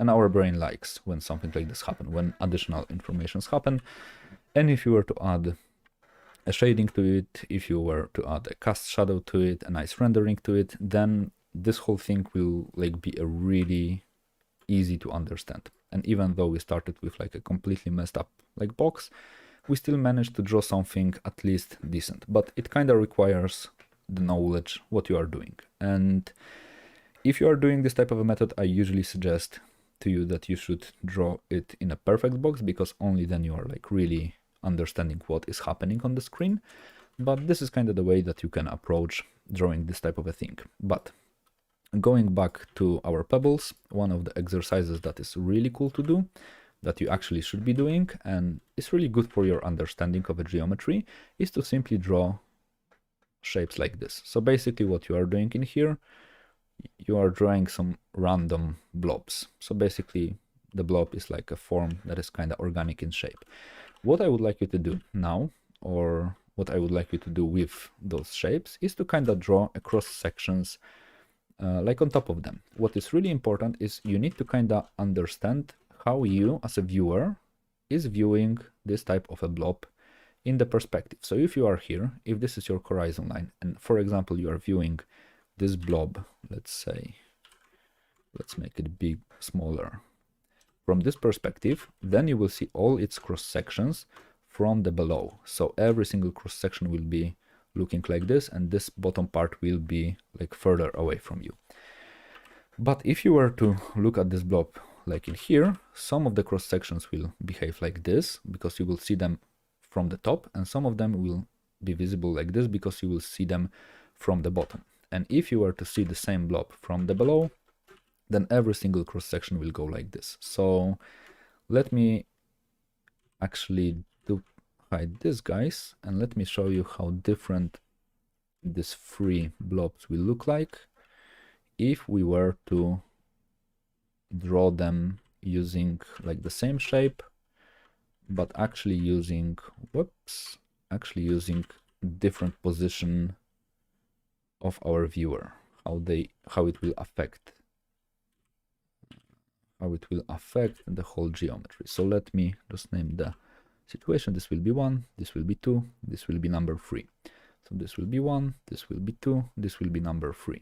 our brain likes when something like this happens, when additional informations happen. And if you were to add a shading to it, if you were to add a cast shadow to it, a nice rendering to it, then this whole thing will like be a really easy to understand. And even though we started with like a completely messed up like box, we still managed to draw something at least decent. But it kind of requires the knowledge what you are doing. And if you are doing this type of a method, I usually suggest to you that you should draw it in a perfect box, because only then you are like really understanding what is happening on the screen. But this is kind of the way that you can approach drawing this type of a thing. But going back to our Pebbles, one of the exercises that is really cool to do, that you actually should be doing, and is really good for your understanding of a geometry, is to simply draw shapes like this. So basically what you are doing in here, you are drawing some random blobs. So basically the blob is like a form that is kind of organic in shape. What I would like you to do now, or what I would like you to do with those shapes, is to kind of draw across sections like on top of them. What is really important is you need to kind of understand how you as a viewer is viewing this type of a blob in the perspective. So if you are here, if this is your horizon line, and for example you are viewing this blob, let's say, let's make it big, smaller, from this perspective, then you will see all its cross sections from the below. So every single cross section will be looking like this, and this bottom part will be like further away from you. But if you were to look at this blob like in here, some of the cross sections will behave like this because you will see them from the top, and some of them will be visible like this because you will see them from the bottom. And if you were to see the same blob from the below, then every single cross section will go like this. So let me actually hide this, guys, and let me show you how different these three blobs will look like if we were to draw them using like the same shape, but actually using, actually using different position of our viewer, how it will affect the whole geometry. So let me just name the situation. This will be 1, this will be 2, this will be number 3. So this will be 1, this will be 2, this will be number 3.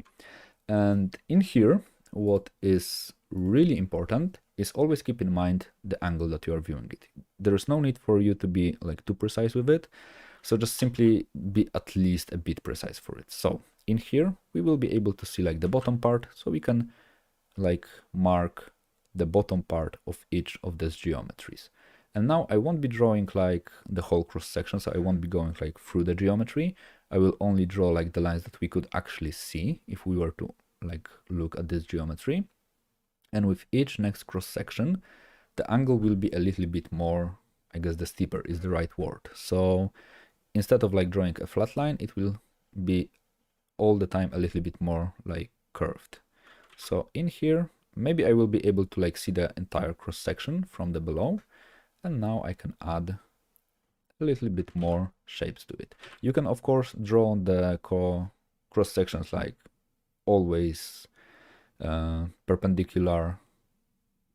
And in here, what is really important is always keep in mind the angle that you are viewing it. There is no need for you to be like too precise with it. So just simply be at least a bit precise for it. So in here, we will be able to see like the bottom part. So we can like mark the bottom part of each of these geometries. And now I won't be drawing like the whole cross section, so I won't be going like through the geometry. I will only draw like the lines that we could actually see if we were to like look at this geometry. And with each next cross section, the angle will be a little bit more, I guess the steeper is the right word. So instead of like drawing a flat line, it will be all the time a little bit more like curved. So in here, maybe I will be able to like see the entire cross section from the below. And now I can add a little bit more shapes to it. You can of course draw the cross sections like always perpendicular,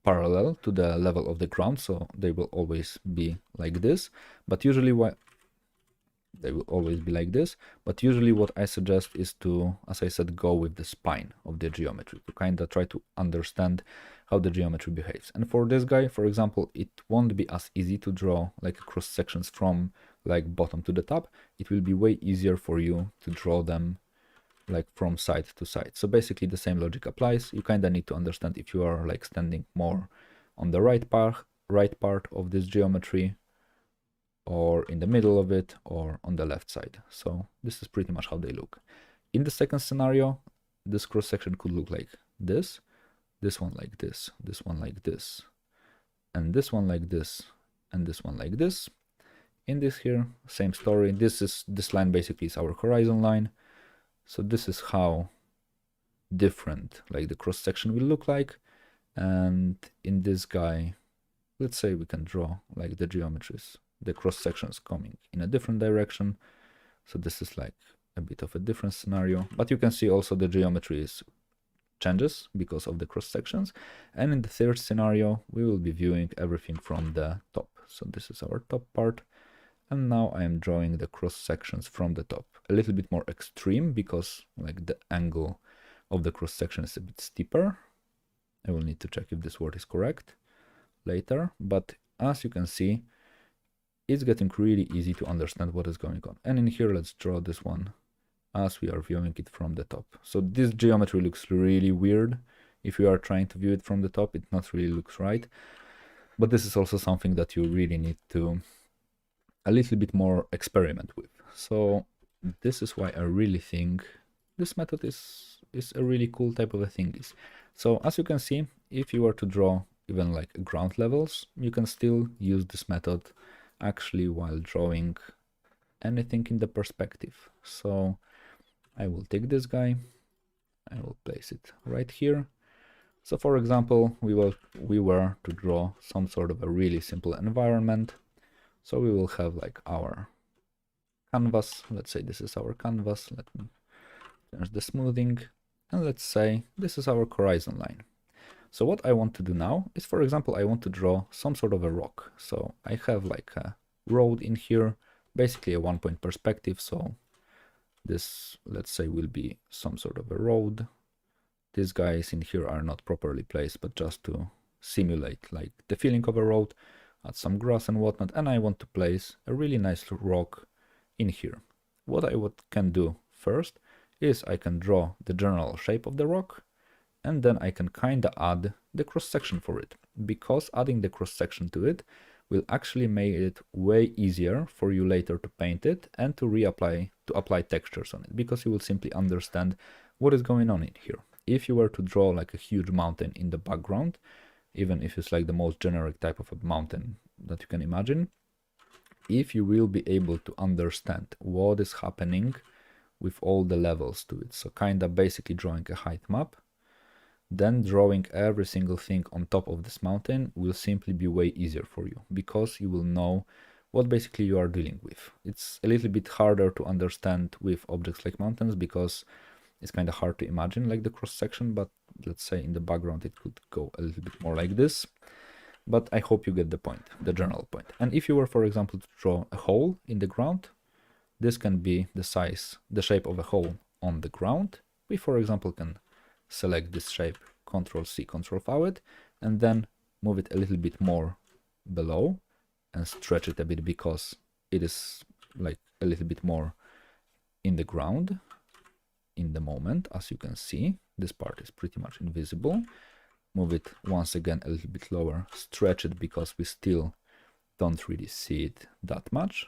parallel to the level of the ground, so they will always be like this. But usually what I suggest is to, as I said, go with the spine of the geometry to kind of try to understand how the geometry behaves. And for this guy, for example, it won't be as easy to draw like cross sections from like bottom to the top. It will be way easier for you to draw them like from side to side. So basically the same logic applies. You kind of need to understand if you are like standing more on the right part of this geometry, or in the middle of it, or on the left side. So this is pretty much how they look. In the second scenario, this cross section could look like this one like this one like this, and this one like this, and this one like this. In this here, same story. This line basically is our horizon line. So this is how different like the cross section will look like. And in this guy, let's say we can draw like the geometries the cross sections coming in a different direction. So this is like a bit of a different scenario, but you can see also the geometry is changes because of the cross sections. And in the third scenario, we will be viewing everything from the top. So this is our top part. And now I am drawing the cross sections from the top. A little bit more extreme because like the angle of the cross section is a bit steeper. I will need to check if this word is correct later, but as you can see, it's getting really easy to understand what is going on. And in here, let's draw this one as we are viewing it from the top. So this geometry looks really weird. If you are trying to view it from the top, it not really looks right. But this is also something that you really need to a little bit more experiment with. So this is why I really think this method is a really cool type of a thingies. So as you can see, if you were to draw even like ground levels, you can still use this method actually while drawing anything in the perspective. So I will take this guy, I will place it right here. So for example, we were to draw some sort of a really simple environment. So we will have like our canvas. Let's say this is our canvas. Let me change the smoothing. And let's say this is our horizon line. So what I want to do now is, for example, I want to draw some sort of a rock. So I have like a road in here, basically a 1-point perspective. So this, let's say, will be some sort of a road. These guys in here are not properly placed, but just to simulate like the feeling of a road, add some grass and whatnot. And I want to place a really nice rock in here. What I can do first is I can draw the general shape of the rock, and then I can kind of add the cross section for it, because adding the cross section to it will actually make it way easier for you later to paint it and to apply textures on it, because you will simply understand what is going on in here. If you were to draw like a huge mountain in the background, even if it's like the most generic type of a mountain that you can imagine, if you will be able to understand what is happening with all the levels to it, so kind of basically drawing a height map, then drawing every single thing on top of this mountain will simply be way easier for you, because you will know what basically you are dealing with. It's a little bit harder to understand with objects like mountains, because it's kind of hard to imagine like the cross section, but let's say in the background it could go a little bit more like this. But I hope you get the point, the general point. And if you were, for example, to draw a hole in the ground, this can be the shape of a hole on the ground. We, for example, can select this shape, Ctrl+C, Ctrl+V it, and then move it a little bit more below and stretch it a bit, because it is like a little bit more in the ground in the moment. As you can see, this part is pretty much invisible. Move it once again a little bit lower, stretch it, because we still don't really see it that much.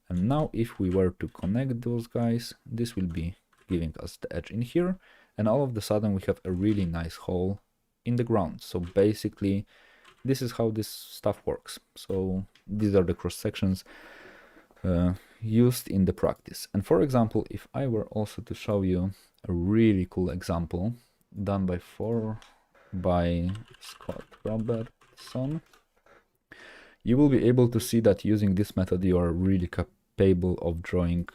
And now if we were to connect those guys, this will be giving us the edge in here, and all of a sudden we have a really nice hole in the ground. So basically this is how this stuff works. So these are the cross sections used in the practice. And for example, if I were also to show you a really cool example done by Scott Robertson, you will be able to see that using this method you are really capable of drawing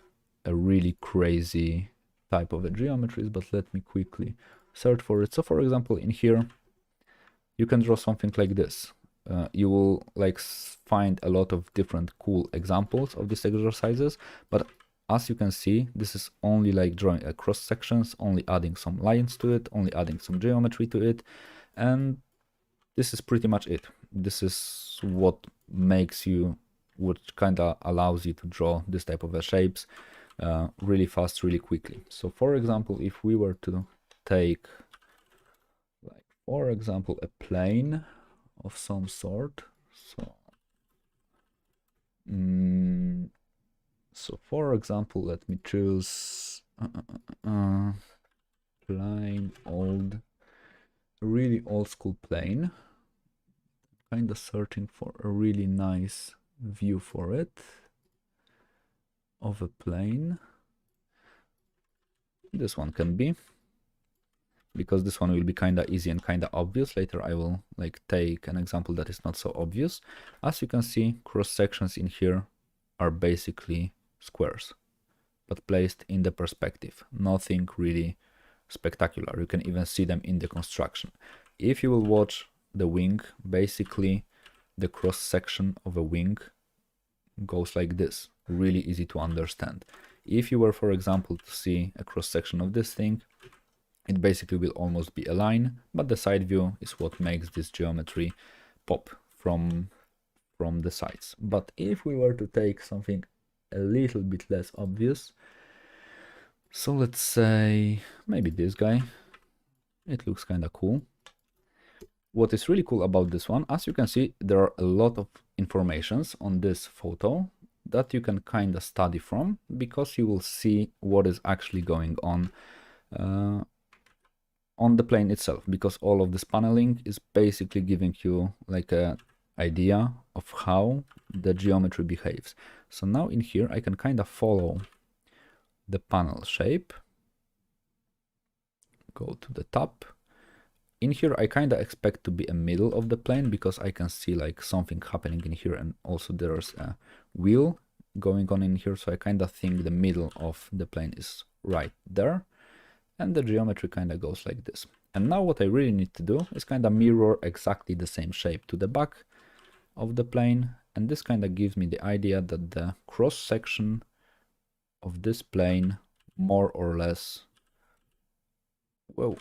a really crazy type of geometries. But let me quickly search for it. So for example, in here you can draw something like this. You will like find a lot of different cool examples of these exercises, but as you can see, this is only like drawing a cross sections, only adding some lines to it, only adding some geometry to it, and this is pretty much it. This is what makes you, what kind of allows you to draw this type of shapes really fast, really quickly. So for example, if we were to take, like, for example, a plane of some sort, so for example, let me choose plane, really old school plane. Kind of searching for a really nice view for it of a plane. This one can be. because this one will be kind of easy and kind of obvious. Later I will like take an example that is not so obvious. As you can see, cross sections in here are basically squares, but placed in the perspective. Nothing really spectacular. You can even see them in the construction. If you will watch the wing, basically the cross section of a wing goes like this. Really easy to understand. If you were, for example, to see a cross section of this thing, it basically will almost be a line, but the side view is what makes this geometry pop from the sides. But if we were to take something a little bit less obvious, so let's say maybe this guy, it looks kind of cool. What is really cool about this one, as you can see, there are a lot of informations on this photo that you can kind of study from, because you will see what is actually going on the plane itself, because all of this paneling is basically giving you like a idea of how the geometry behaves. So now in here I can kind of follow the panel shape, go to the top. In here I kind of expect to be a middle of the plane, because I can see like something happening in here, and also there's a wheel going on in here, so I kind of think the middle of the plane is right there, and the geometry kind of goes like this. And now what I really need to do is kind of mirror exactly the same shape to the back of the plane, and this kind of gives me the idea that the cross section of this plane more or less, well,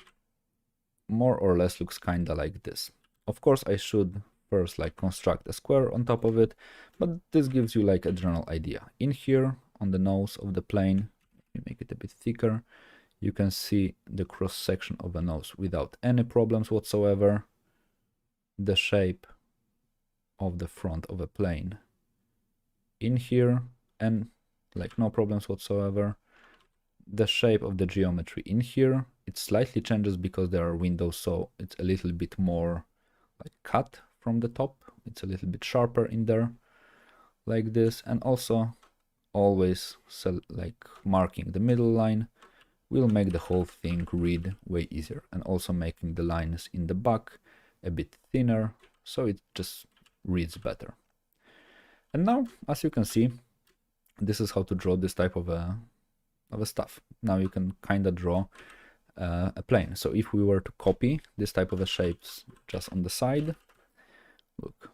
more or less looks kind of like this. Of course I should first like construct a square on top of it, but this gives you like a general idea. In here on the nose of the plane, let me make it a bit thicker, you can see the cross section of a nose without any problems whatsoever. The shape of the front of a plane in here, and like no problems whatsoever. The shape of the geometry in here, it slightly changes because there are windows, so it's a little bit more like cut from the top. It's a little bit sharper in there, like this. And also always like marking the middle line will make the whole thing read way easier, and also making the lines in the back a bit thinner, so it just reads better. And now, as you can see, this is how to draw this type of a stuff. Now you can kind of draw a plane. So if we were to copy this type of a shapes just on the side, look,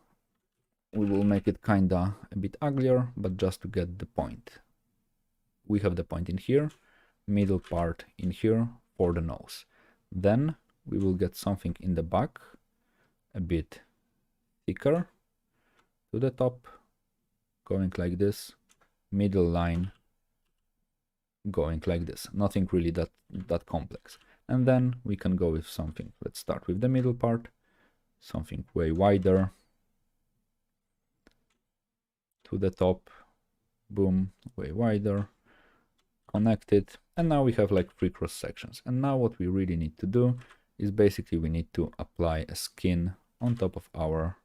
we will make it kind of a bit uglier, but just to get the point. We have the point in here, middle part in here for the nose. Then we will get something in the back, a bit thicker to the top, going like this, middle line going like this. Nothing really that complex. And then we can go with something. Let's start with the middle part, something way wider to the top, boom, way wider, connect it, and now we have like 3 cross sections. And now what we really need to do is basically we need to apply a skin on top of our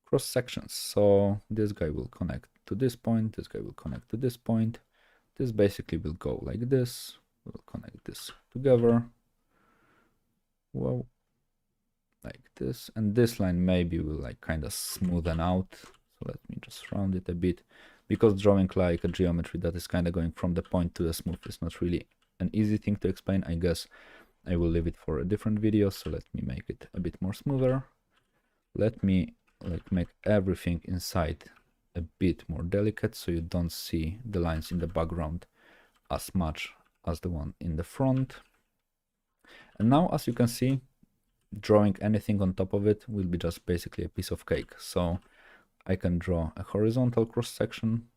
cross sections. So this guy will connect to this point, this guy will connect to this point, this basically will go like this, we'll connect this together, well, like this, and this line maybe will like kind of smoothen out. So let me just round it a bit, because drawing like a geometry that is kind of going from the point to the smooth is not really an easy thing to explain. I guess I will leave it for a different video, so let me make it a bit more smoother. Let me like make everything inside a bit more delicate, so you don't see the lines in the background as much as the one in the front. And now, as you can see, drawing anything on top of it will be just basically a piece of cake. So I can draw a horizontal cross section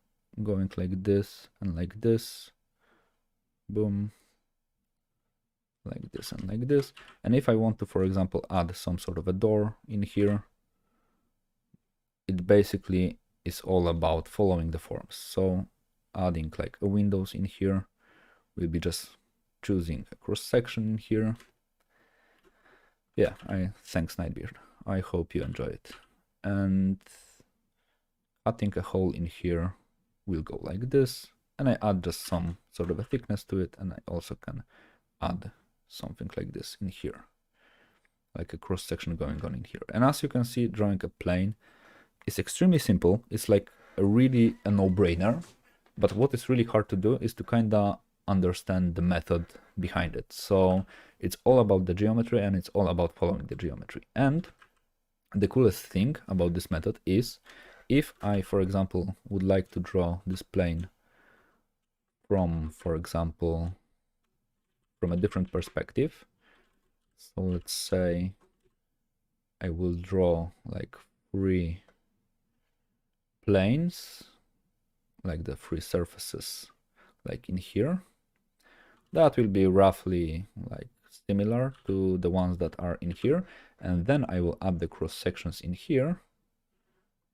going like this and like this, boom, like this and like this. And if I want to, for example, add some sort of a door in here, it basically is all about following the forms. So adding like a windows in here will be just choosing a cross section in here. Yeah, thanks Nightbeard. I hope you enjoy it. And cutting a hole in here will go like this, and I add just some sort of a thickness to it, and I also can add something like this in here, like a cross section going on in here. And as you can see, drawing a plane is extremely simple. It's like really a no-brainer. But what is really hard to do is to kind of understand the method behind it. So it's all about the geometry and it's all about following the geometry. And the coolest thing about this method is if I, for example, would like to draw this plane from, for example, from a different perspective. So let's say I will draw like 3 planes, like the 3 surfaces, like in here. That will be roughly like similar to the ones that are in here. And then I will add the cross sections in here.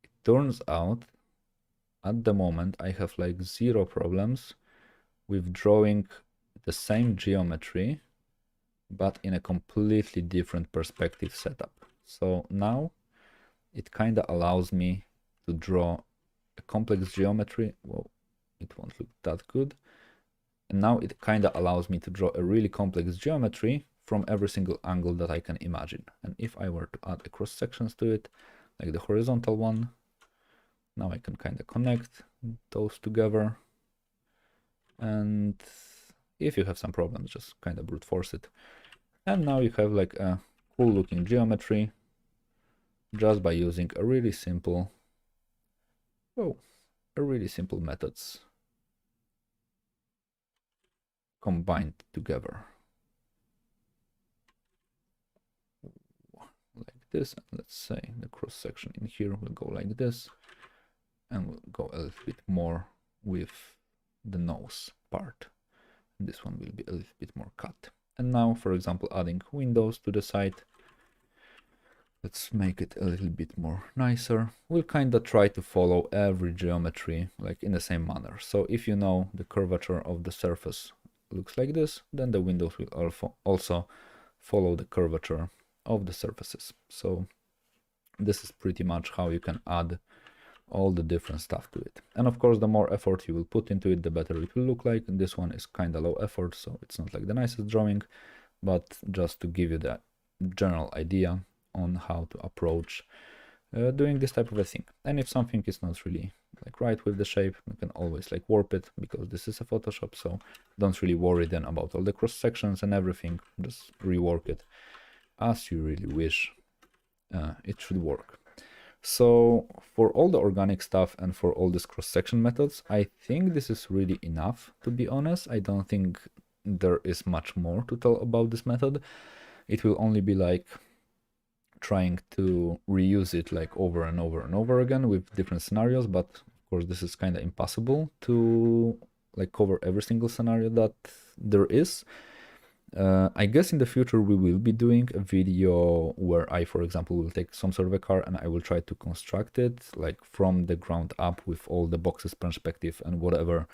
It turns out at the moment I have like 0 problems with drawing the same geometry, but in a completely different perspective setup. So now it kind of allows me to draw a complex geometry. Well, it won't look that good. And now it kind of allows me to draw a really complex geometry from every single angle that I can imagine. And if I were to add a cross sections to it, like the horizontal one, now I can kind of connect those together. And if you have some problems, just kind of brute force it. And now you have like a cool looking geometry just by using a really simple, methods combined together. Like this. Let's say the cross section in here will go like this, and we'll go a little bit more with the nose part. This one will be a little bit more cut. And now, for example, adding windows to the side. Let's make it a little bit more nicer. We'll kind of try to follow every geometry like in the same manner. So if you know the curvature of the surface looks like this, then the windows will also follow the curvature of the surfaces. So this is pretty much how you can add all the different stuff to it. And of course, the more effort you will put into it, the better it will look like. And this one is kind of low effort, so it's not like the nicest drawing, but just to give you the general idea on how to approach doing this type of a thing. And if something is not really like right with the shape, you can always like warp it, because this is a Photoshop, so don't really worry then about all the cross sections and everything. Just rework it as you really wish. It should work. So for all the organic stuff and for all these cross-section methods, I think this is really enough, to be honest. I don't think there is much more to tell about this method. It will only be like trying to reuse it like over and over and over again with different scenarios, but of course this is kind of impossible to like cover every single scenario that there is. I guess in the future we will be doing a video where I, for example, will take some sort of a car and I will try to construct it like from the ground up with all the boxes, perspective and whatever,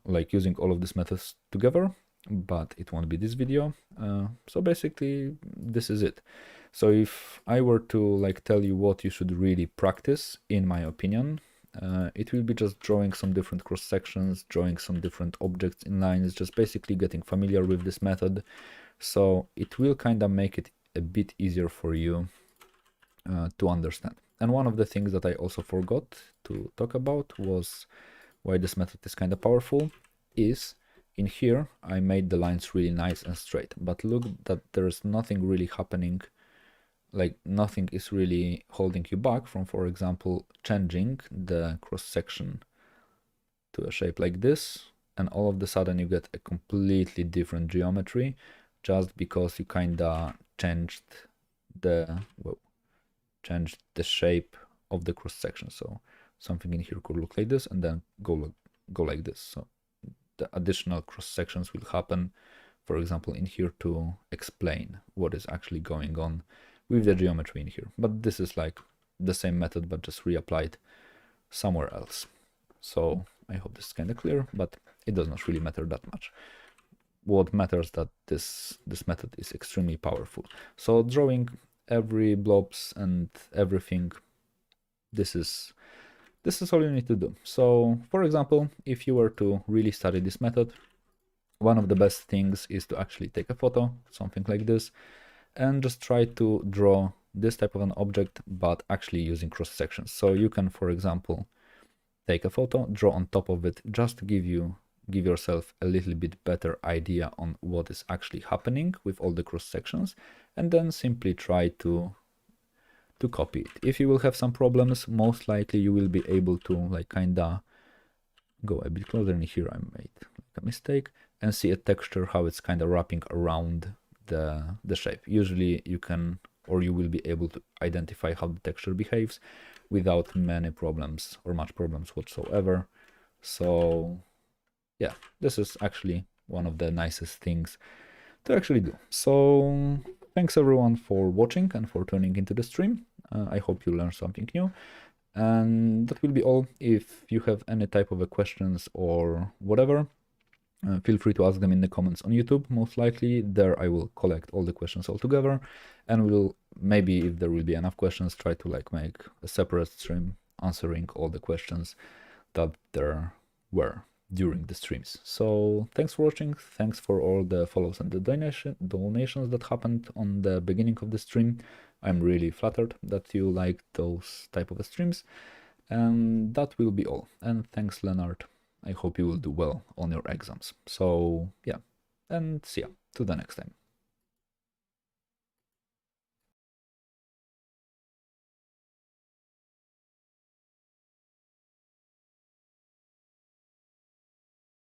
like using all of these methods together, but it won't be this video. So basically this is it. So if I were to like tell you what you should really practice, in my opinion, it will be just drawing some different cross sections, drawing some different objects in lines, just basically getting familiar with this method. So it will kind of make it a bit easier for you to understand. And one of the things that I also forgot to talk about was why this method is kind of powerful is in here I made the lines really nice and straight, but look that there's nothing really happening. Like nothing is really holding you back from, for example, changing the cross section to a shape like this, and all of a sudden you get a completely different geometry just because you kinda changed the shape of the cross section. So something in here could look like this and then go like this. So the additional cross sections will happen, for example, in here to explain what is actually going on with the geometry in here. But this is like the same method but just reapplied somewhere else. So I hope this is kind of clear, but it does not really matter that much. What matters that this method is extremely powerful. So drawing every blobs and everything, this is all you need to do. So for example, if you were to really study this method, one of the best things is to actually take a photo, something like this, and just try to draw this type of an object, but actually using cross sections. So you can, for example, take a photo, draw on top of it, just to give yourself a little bit better idea on what is actually happening with all the cross sections, and then simply try to copy it. If you will have some problems, most likely you will be able to like kinda go a bit closer, and here I made like a mistake, and see a texture how it's kind of wrapping around the shape. Usually you can, or you will be able to identify how the texture behaves without many problems or much problems whatsoever. So yeah, this is actually one of the nicest things to actually do. So thanks everyone for watching and for tuning into the stream. I hope you learned something new. And that will be all. If you have any type of questions or whatever, feel free to ask them in the comments on YouTube. Most likely there I will collect all the questions all together, and we'll, maybe if there will be enough questions, try to like make a separate stream answering all the questions that there were during the streams. So thanks for watching, thanks for all the follows and the donations that happened on the beginning of the stream. I'm really flattered that you like those type of streams, and that will be all. And thanks, Leonard. I hope you will do well on your exams. So yeah, and see ya to the next time.